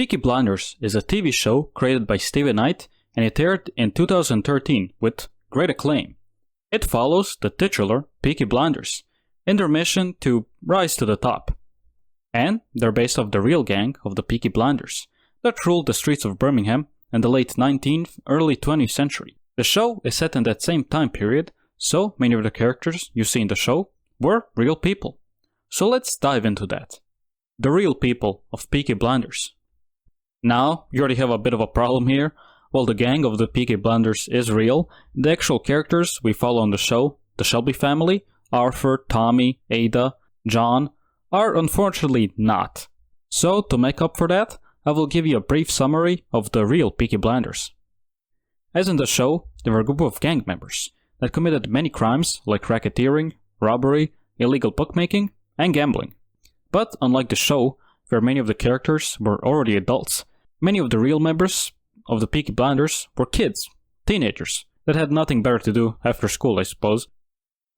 Peaky Blinders is a TV show created by Steven Knight and it aired in 2013 with great acclaim. It follows the titular Peaky Blinders in their mission to rise to the top. And they're based off the real gang of the Peaky Blinders that ruled the streets of Birmingham in the late 19th, early 20th century. The show is set in that same time period, so many of the characters you see in the show were real people. So let's dive into that. The real people of Peaky Blinders. Now, you already have a bit of a problem here. While the gang of the Peaky Blinders is real, the actual characters we follow on the show, the Shelby family, Arthur, Tommy, Ada, John, are unfortunately not. So, to make up for that, I will give you a brief summary of the real Peaky Blinders. As in the show, there were a group of gang members that committed many crimes like racketeering, robbery, illegal bookmaking, and gambling. But unlike the show, where many of the characters were already adults, many of the real members of the Peaky Blinders were kids, teenagers, that had nothing better to do after school, I suppose.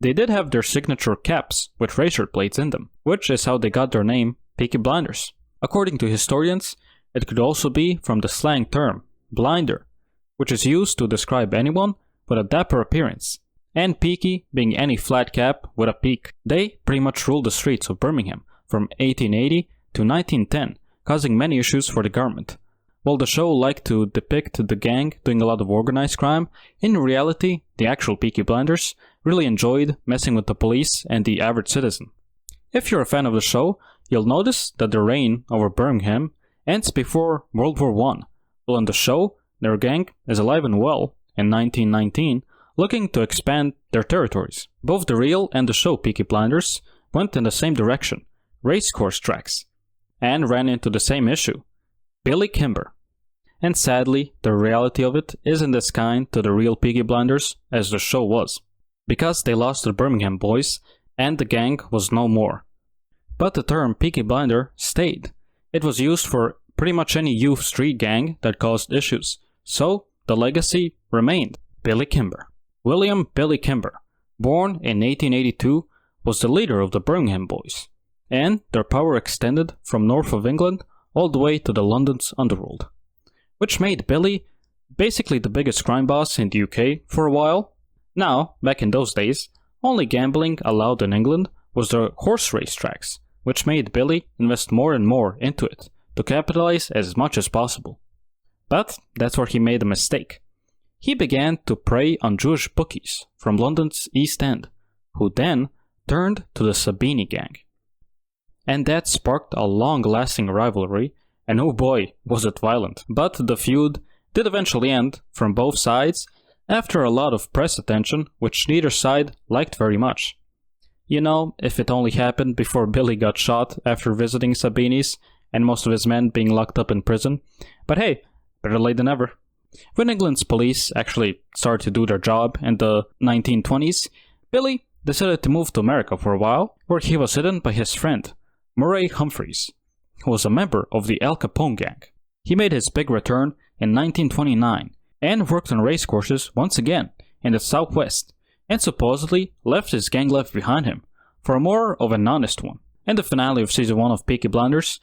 They did have their signature caps with razor blades in them, which is how they got their name, Peaky Blinders. According to historians, it could also be from the slang term, blinder, which is used to describe anyone with a dapper appearance, and peaky being any flat cap with a peak. They pretty much ruled the streets of Birmingham from 1880 to 1910, causing many issues for the government. While the show liked to depict the gang doing a lot of organized crime, in reality, the actual Peaky Blinders really enjoyed messing with the police and the average citizen. If you're a fan of the show, you'll notice that the reign over Birmingham ends before World War I, while in the show, their gang is alive and well in 1919, looking to expand their territories. Both the real and the show Peaky Blinders went in the same direction, racecourse tracks, and ran into the same issue, Billy Kimber. And sadly, the reality of it isn't as kind to the real Peaky Blinders as the show was, because they lost the Birmingham boys and the gang was no more. But the term Peaky Blinder stayed. It was used for pretty much any youth street gang that caused issues, so the legacy remained. Billy Kimber. William Billy Kimber, born in 1882, was the leader of the Birmingham boys, and their power extended from north of England all the way to the London's underworld, which made Billy basically the biggest crime boss in the UK for a while. Now, back in those days, only gambling allowed in England was the horse race tracks, which made Billy invest more and more into it to capitalize as much as possible. But that's where he made a mistake. He began to prey on Jewish bookies from London's East End, who then turned to the Sabini gang. And that sparked a long-lasting rivalry, and oh boy, was it violent. But the feud did eventually end from both sides after a lot of press attention, which neither side liked very much. You know, if it only happened before Billy got shot after visiting Sabini's and most of his men being locked up in prison. But hey, better late than never. When England's police actually started to do their job in the 1920s, Billy decided to move to America for a while, where he was hidden by his friend, Murray Humphreys, who was a member of the Al Capone gang. He made his big return in 1929 and worked on racecourses once again in the Southwest, and supposedly left his gang life behind him for a more of an honest one. In the finale of season 1 of Peaky Blinders,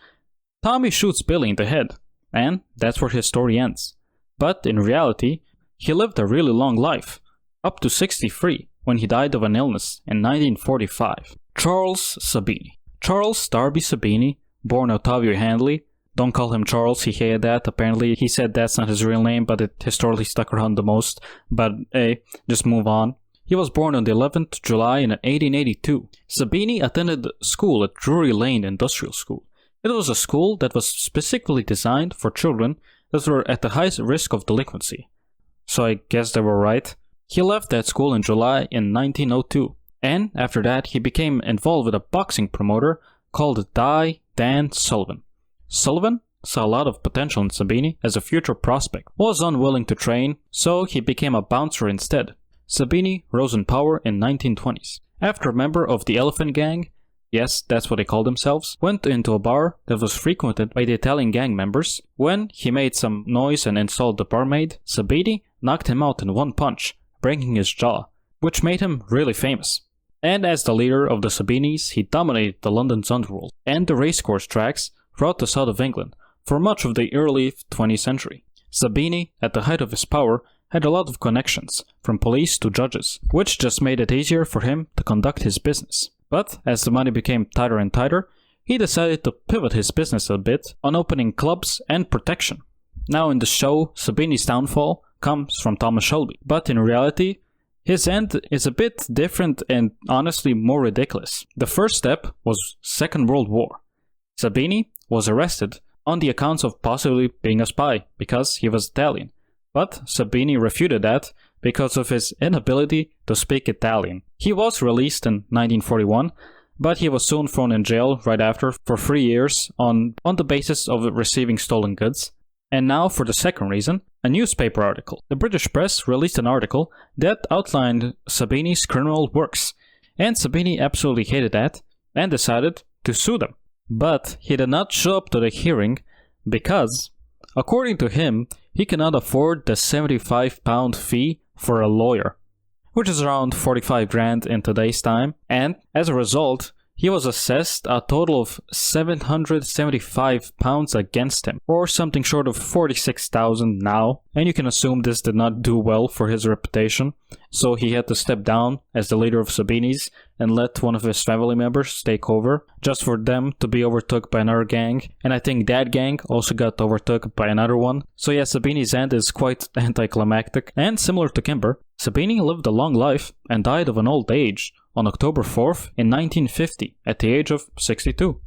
Tommy shoots Billy in the head, and that's where his story ends. But in reality, he lived a really long life, up to 63, when he died of an illness in 1945. Charles Sabini. Charles Darby Sabini, born Ottavio Handley. Don't call him Charles, he hated that. Apparently he said that's not his real name, but it historically stuck around the most. But hey, just move on. He was born on the 11th July in 1882. Sabini attended school at Drury Lane Industrial School. It was a school that was specifically designed for children that were at the highest risk of delinquency. So I guess they were right. He left that school in July in 1902, and after that he became involved with a boxing promoter called Dan Sullivan. Sullivan saw a lot of potential in Sabini as a future prospect, was unwilling to train, so he became a bouncer instead. Sabini rose in power in 1920s. After a member of the Elephant Gang, yes, that's what they called themselves, went into a bar that was frequented by the Italian gang members. When he made some noise and insulted the barmaid, Sabini knocked him out in one punch, breaking his jaw, which made him really famous. And as the leader of the Sabinis, he dominated the London's underworld and the racecourse tracks throughout the south of England for much of the early 20th century. Sabini, at the height of his power, had a lot of connections, from police to judges, which just made it easier for him to conduct his business. But as the money became tighter and tighter, he decided to pivot his business a bit on opening clubs and protection. Now in the show, Sabini's downfall comes from Thomas Shelby, but in reality, his end is a bit different and honestly more ridiculous. The first step was Second World War. Sabini was arrested on the accounts of possibly being a spy because he was Italian, but Sabini refuted that because of his inability to speak Italian. He was released in 1941, but he was soon thrown in jail right after for 3 years on the basis of receiving stolen goods. And now for the second reason, a newspaper article. The British press released an article that outlined Sabini's criminal works, and Sabini absolutely hated that and decided to sue them. But he did not show up to the hearing because, according to him, he cannot afford the £75 fee for a lawyer, which is around 45 grand in today's time, and as a result, he was assessed a total of £775 against him, or something short of 46,000 now, and you can assume this did not do well for his reputation, so he had to step down as the leader of Sabini's and let one of his family members take over, just for them to be overtook by another gang, and I think that gang also got overtook by another one. So yeah, Sabini's end is quite anticlimactic, and similar to Kimber, Sabini lived a long life and died of an old age on October 4th in 1950 at the age of 62.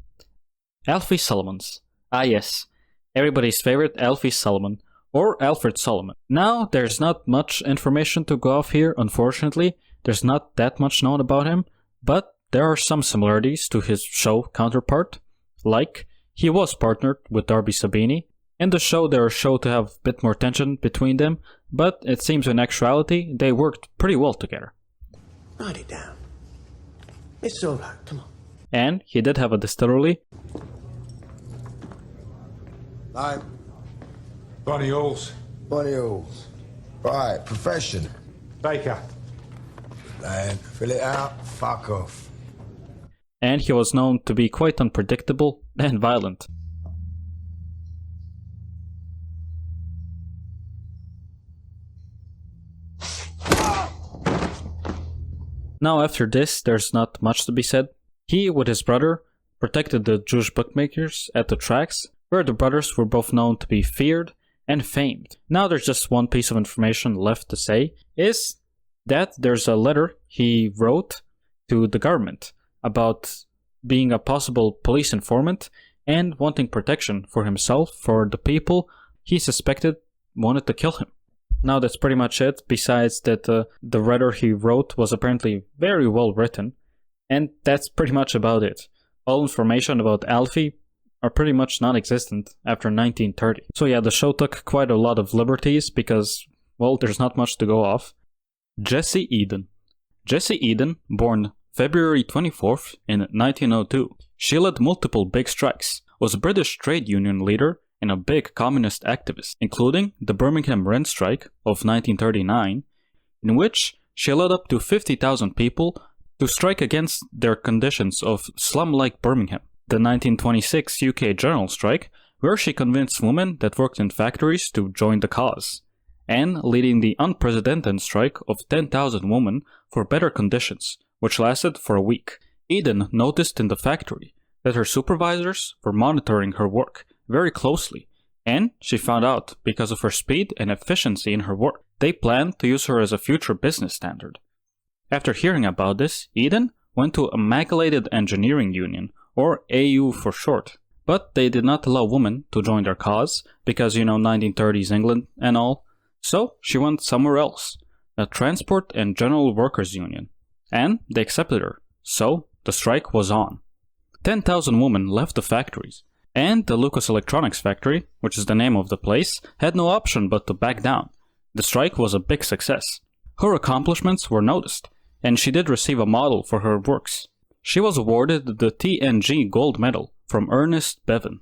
Alfie Solomons. Ah yes, everybody's favorite Alfie Solomon, or Alfred Solomon. Now, there's not much information to go off here, unfortunately. There's not that much known about him, but there are some similarities to his show counterpart. Like, he was partnered with Darby Sabini. In the show, they were shown to have a bit more tension between them, but it seems in actuality, they worked pretty well together. Write it down. It's alright, come on. And he did have a distillery. Like Bonnie Halls. Bonnie Halls. Right, profession. Baker. Man, fill it out, fuck off. And he was known to be quite unpredictable and violent. Now after this, there's not much to be said. He, with his brother, protected the Jewish bookmakers at the tracks, where the brothers were both known to be feared and famed. Now there's just one piece of information left to say, is that there's a letter he wrote to the government about being a possible police informant and wanting protection for himself, for the people he suspected wanted to kill him. Now that's pretty much it, besides that the letter he wrote was apparently very well written, and that's pretty much about it. All information about Alfie are pretty much non-existent after 1930. So yeah, the show took quite a lot of liberties because, well, there's not much to go off. Jessie Eden. Jessie Eden, born February 24th in 1902. She led multiple big strikes, was a British trade union leader, and a big communist activist, including the Birmingham Rent Strike of 1939, in which she led up to 50,000 people to strike against their conditions of slum-like Birmingham. The 1926 UK General Strike, where she convinced women that worked in factories to join the cause, and leading the unprecedented strike of 10,000 women for better conditions, which lasted for a week. Eden noticed in the factory that her supervisors were monitoring her work very closely, and she found out, because of her speed and efficiency in her work, they planned to use her as a future business standard. After hearing about this, Eden went to Amalgamated Engineering Union, or AU for short, but they did not allow women to join their cause, because 1930s England and all, so she went somewhere else, a Transport and General Workers Union, and they accepted her, so the strike was on. 10,000 women left the factories, and the Lucas Electronics factory, which is the name of the place, had no option but to back down. The strike was a big success. Her accomplishments were noticed, and she did receive a model for her works. She was awarded the TNG Gold Medal from Ernest Bevin.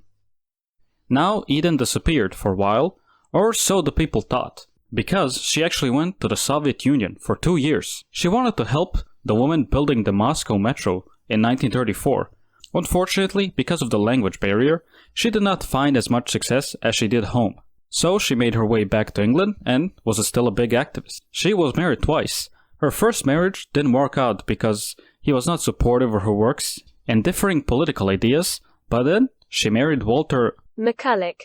Now Eden disappeared for a while, or so the people thought, because she actually went to the Soviet Union for 2 years. She wanted to help the women building the Moscow metro in 1934, Unfortunately, because of the language barrier, she did not find as much success as she did home. So she made her way back to England and was still a big activist. She was married twice. Her first marriage didn't work out because he was not supportive of her works and differing political ideas, but then she married Walter McCulloch,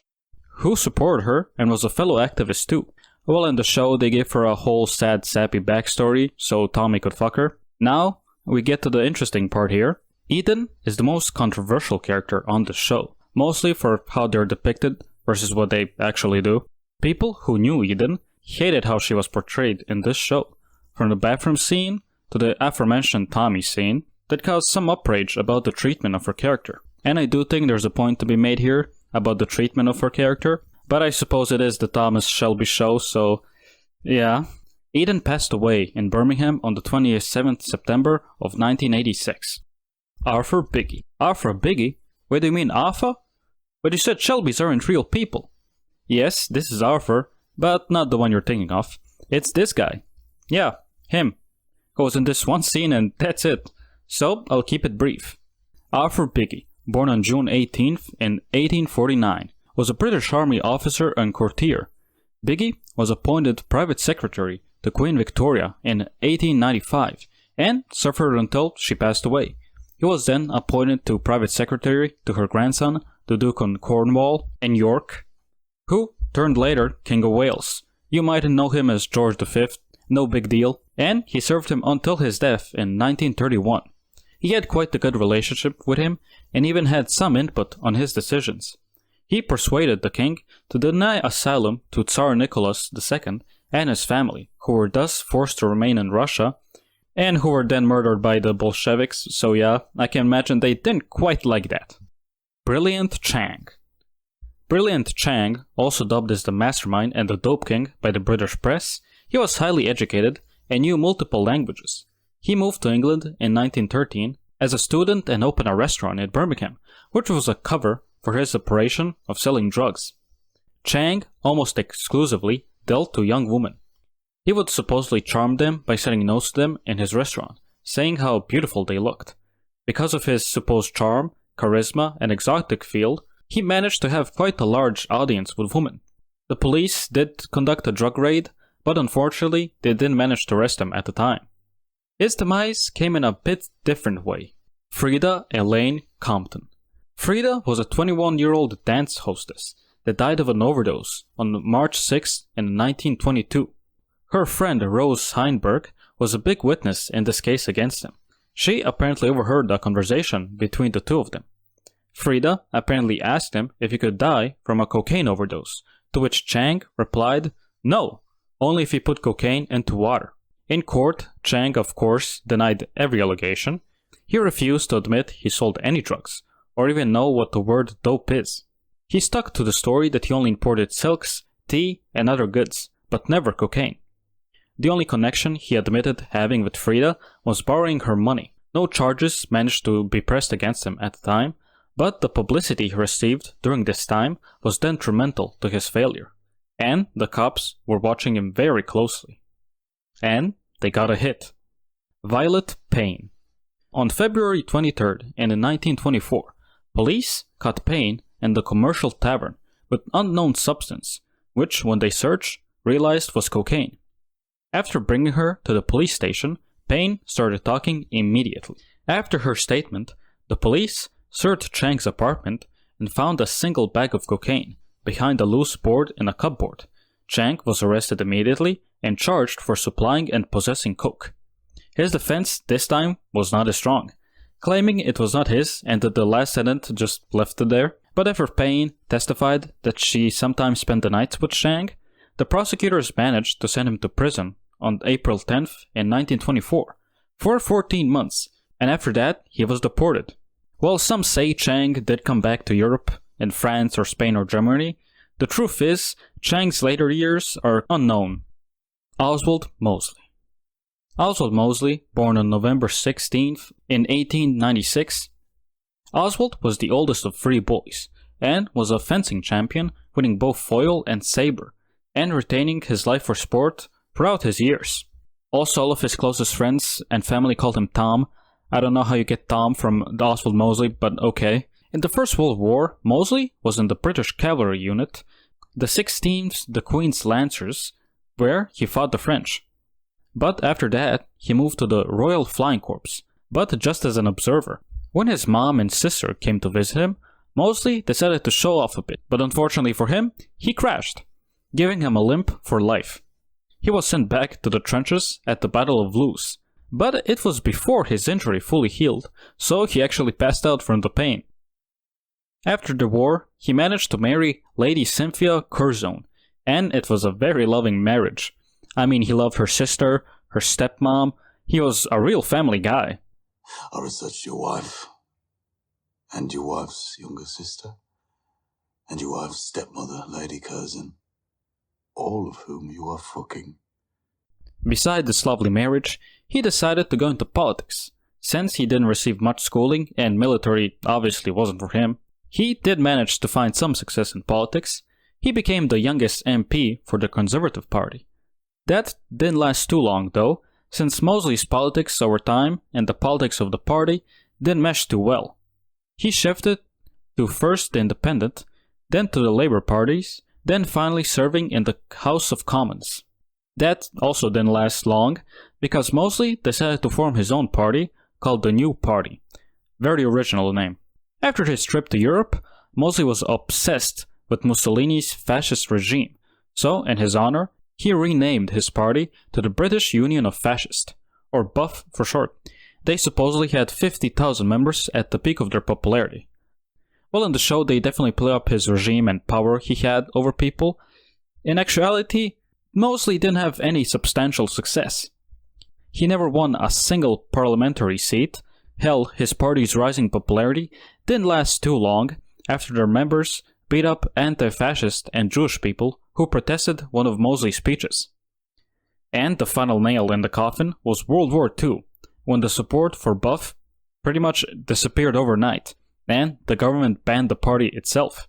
who supported her and was a fellow activist too. Well, in the show, they gave her a whole sad, sappy backstory so Tommy could fuck her. Now, we get to the interesting part here. Eden is the most controversial character on the show, mostly for how they're depicted versus what they actually do. People who knew Eden hated how she was portrayed in this show, from the bathroom scene to the aforementioned Tommy scene that caused some outrage about the treatment of her character. And I do think there's a point to be made here about the treatment of her character, but I suppose it is the Thomas Shelby show, so yeah. Eden passed away in Birmingham on the 27th September of 1986. Arthur Biggie. Arthur Biggie? Wait, do you mean Arthur? But you said Shelbys aren't real people. Yes, this is Arthur, but not the one you're thinking of. It's this guy. Yeah, him. Goes in this one scene and that's it. So, I'll keep it brief. Arthur Biggie, born on June 18th in 1849, was a British Army officer and courtier. Biggie was appointed private secretary to Queen Victoria in 1895 and suffered until she passed away. He was then appointed to private secretary to her grandson, the Duke of Cornwall and York, who turned later King of Wales. You might know him as George V, no big deal, and he served him until his death in 1931. He had quite a good relationship with him and even had some input on his decisions. He persuaded the king to deny asylum to Tsar Nicholas II and his family, who were thus forced to remain in Russia, and who were then murdered by the Bolsheviks, so yeah, I can imagine they didn't quite like that. Brilliant Chang. Brilliant Chang, also dubbed as the Mastermind and the Dope King by the British press, he was highly educated and knew multiple languages. He moved to England in 1913 as a student and opened a restaurant in Birmingham, which was a cover for his operation of selling drugs. Chang almost exclusively dealt to young women. He would supposedly charm them by saying notes to them in his restaurant, saying how beautiful they looked. Because of his supposed charm, charisma, and exotic feel, he managed to have quite a large audience with women. The police did conduct a drug raid, but unfortunately they didn't manage to arrest him at the time. His demise came in a bit different way. Frida Elaine Compton. Frida was a 21-year-old dance hostess that died of an overdose on March 6 in 1922. Her friend Rose Heinberg was a big witness in this case against him. She apparently overheard a conversation between the two of them. Frida apparently asked him if he could die from a cocaine overdose, to which Chang replied, "No, only if he put cocaine into water." In court, Chang of course denied every allegation. He refused to admit he sold any drugs, or even know what the word dope is. He stuck to the story that he only imported silks, tea, and other goods, but never cocaine. The only connection he admitted having with Frida was borrowing her money. No charges managed to be pressed against him at the time, but the publicity he received during this time was detrimental to his failure, and the cops were watching him very closely. And they got a hit. Violet Payne. On February 23rd in 1924, police caught Payne in the Commercial Tavern with unknown substance, which, when they searched, realized was cocaine. After bringing her to the police station, Payne started talking immediately. After her statement, the police searched Chang's apartment and found a single bag of cocaine behind a loose board in a cupboard. Chang was arrested immediately and charged for supplying and possessing coke. His defense this time was not as strong, claiming it was not his and that the last tenant just left it there. But after Payne testified that she sometimes spent the nights with Chang, the prosecutors managed to send him to prison on April 10th in 1924 for 14 months, and after that he was deported. While some say Chang did come back to Europe, in France or Spain or Germany, the truth is Chang's later years are unknown. Oswald Mosley. Oswald Mosley, born on November 16th in 1896. Oswald was the oldest of 3 boys, and was a fencing champion, winning both foil and saber, and retaining his life for sport throughout his years. Also, all of his closest friends and family called him Tom, I don't know how you get Tom from Oswald Mosley, but okay. In the First World War, Mosley was in the British cavalry unit, the 16th the Queen's Lancers, where he fought the French. But after that, he moved to the Royal Flying Corps, but just as an observer. When his mom and sister came to visit him, Mosley decided to show off a bit, but unfortunately for him, he crashed, giving him a limp for life. He was sent back to the trenches at the Battle of Loos, but it was before his injury fully healed, so he actually passed out from the pain. After the war, he managed to marry Lady Cynthia Curzon, and it was a very loving marriage. I mean, he loved her sister, her stepmom, he was a real family guy. I researched your wife, and your wife's younger sister, and your wife's stepmother, Lady Curzon, all of whom you are fucking. Beside this lovely marriage, he decided to go into politics. Since he didn't receive much schooling, and military obviously wasn't for him, he did manage to find some success in politics. He became the youngest MP for the Conservative Party. That didn't last too long though, since Mosley's politics over time and the politics of the party didn't mesh too well. He shifted to first the Independent, then to the Labour parties, then finally serving in the House of Commons. That also didn't last long, because Mosley decided to form his own party called the New Party. Very original name. After his trip to Europe, Mosley was obsessed with Mussolini's fascist regime, so in his honor, he renamed his party to the British Union of Fascists, or BUF for short. They supposedly had 50,000 members at the peak of their popularity. Well, in the show they definitely play up his regime and power he had over people. In actuality, Mosley didn't have any substantial success. He never won a single parliamentary seat. Hell, his party's rising popularity didn't last too long after their members beat up anti-fascist and Jewish people who protested one of Mosley's speeches. And the final nail in the coffin was World War II, when the support for BUF pretty much disappeared overnight, and the government banned the party itself.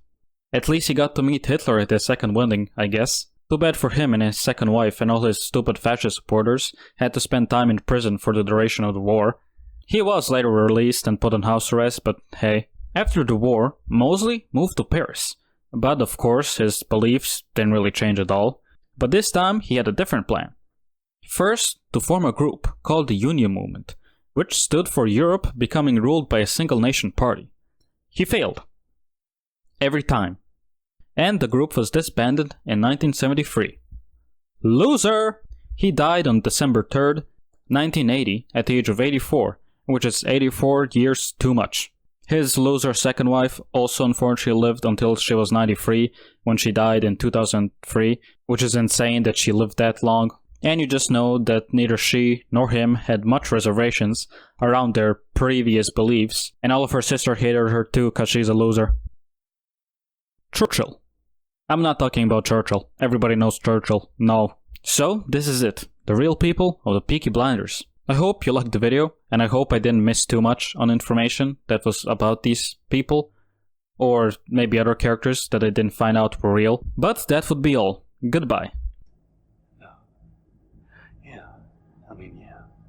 At least he got to meet Hitler at his second wedding, I guess. Too bad for him and his second wife and all his stupid fascist supporters had to spend time in prison for the duration of the war. He was later released and put on house arrest, but hey. After the war, Mosley moved to Paris. But of course, his beliefs didn't really change at all. But this time, he had a different plan. First, to form a group called the Union Movement, which stood for Europe becoming ruled by a single nation party. He failed. Every time. And the group was disbanded in 1973. Loser! He died on December 3rd, 1980, at the age of 84, which is 84 years too much. His loser second wife also unfortunately lived until she was 93 when she died in 2003, which is insane that she lived that long. And you just know that neither she nor him had much reservations around their previous beliefs, and all of her sister hated her too cause she's a loser. Churchill. I'm not talking about Churchill. Everybody knows Churchill. No. So, this is it. The real people of the Peaky Blinders. I hope you liked the video, and I hope I didn't miss too much on information that was about these people, or maybe other characters that I didn't find out were real. But that would be all. Goodbye.